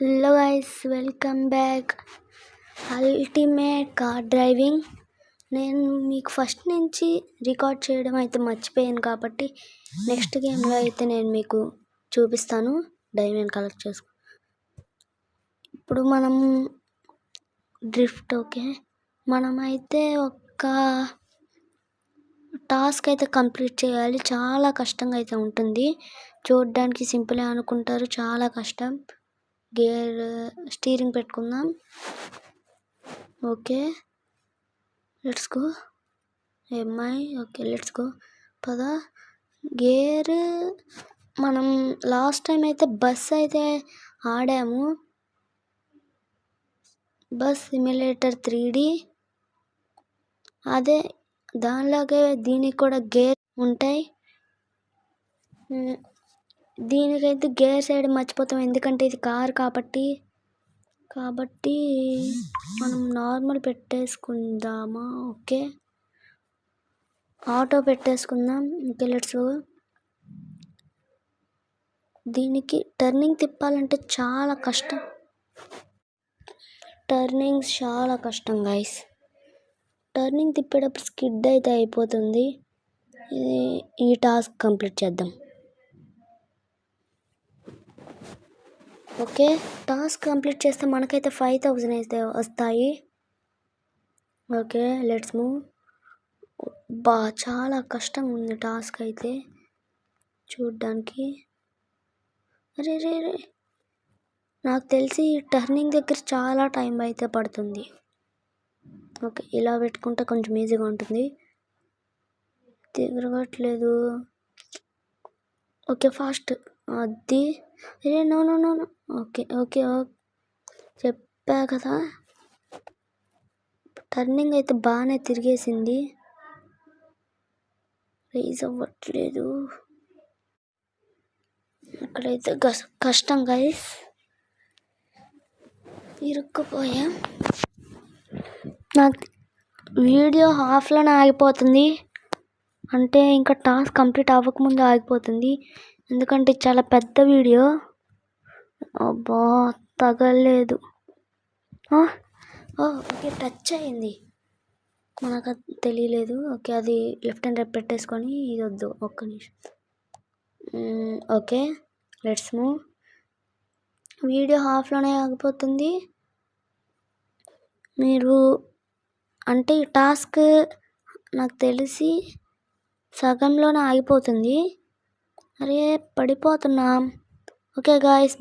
Hello guys, welcome back. Ultimate car driving. నేను మీకు first నుంచి రికార్డ్ చేయడం అయితే మర్చిపోయాను కాబట్టి నెక్స్ట్ గేమ్లో అయితే నేను మీకు చూపిస్తాను. డైమండ్ కలెక్ట్ చేసుకో. ఇప్పుడు మనం డ్రిఫ్ట్. ఓకే, మనమైతే ఒక టాస్క్ అయితే కంప్లీట్ చేయాలి. చాలా కష్టంగా అయితే ఉంటుంది. చూడడానికి సింపులే అనుకుంటారు, చాలా కష్టం. గేర్ స్టీరింగ్ పెట్టుకుందాం. Okay, let's go. Okay, let's go. పద. గేర్ మనం లాస్ట్ టైం అయితే బస్ అయితే ఆడాము. Bus simulator 3D. అదే దానిలాగే దీనికి కూడా గేర్ ఉంటాయి. దీనికైతే గేర్ సైడ్ మర్చిపోతాం, ఎందుకంటే ఇది కార్ కాబట్టి మనం నార్మల్ పెట్టేసుకుందామా? ఓకే, ఆటో పెట్టేసుకుందాం. Okay, let's go. దీనికి టర్నింగ్ తిప్పాలంటే చాలా కష్టం. టర్నింగ్స్ చాలా కష్టం గైస్. టర్నింగ్ తిప్పేటప్పుడు స్కిడ్ అయితే అయిపోతుంది. ఈ టాస్క్ కంప్లీట్ చేద్దాం. ఓకే, టాస్క్ కంప్లీట్ చేస్తే మనకైతే 5000 అయితే వస్తాయి. Okay, let's move. చాలా కష్టంగా ఉంది టాస్క్ అయితే చూడ్డానికి. అరే రే రే, నాకు తెలిసి టర్నింగ్ దగ్గర చాలా టైం అయితే పడుతుంది. ఓకే, ఇలా పెట్టుకుంటే కొంచెం ఈజీగా ఉంటుంది. తిరగట్లేదు. Okay, fast. అది no no no. Okay okay చెప్పా కదా, టర్నింగ్ అయితే బాగానే తిరిగేసింది. రైజ్ అవ్వట్లేదు. అక్కడైతే కష్టం గైస్, ఇరుక్కుపోయా. నాకు వీడియో హాఫ్లోనే ఆగిపోతుంది, అంటే ఇంకా టాస్క్ కంప్లీట్ అవ్వకముందు ఆగిపోతుంది, ఎందుకంటే చాలా పెద్ద వీడియో. అబ్బా, తగలేదు. ఓకే, టచ్ అయింది, మనకు తెలియలేదు. ఓకే, అది లెఫ్ట్ హ్యాండ్ రైట్ పెట్టేసుకొని ఇది వద్దు, ఒక్క నిమిషం. Okay, let's move. వీడియో హాఫ్లోనే ఆగిపోతుంది. మీరు అంటే ఈ టాస్క్ నాకు తెలిసి సగంలోనే ఆగిపోతుంది. అరే, పడిపోతున్నాం. Okay guys.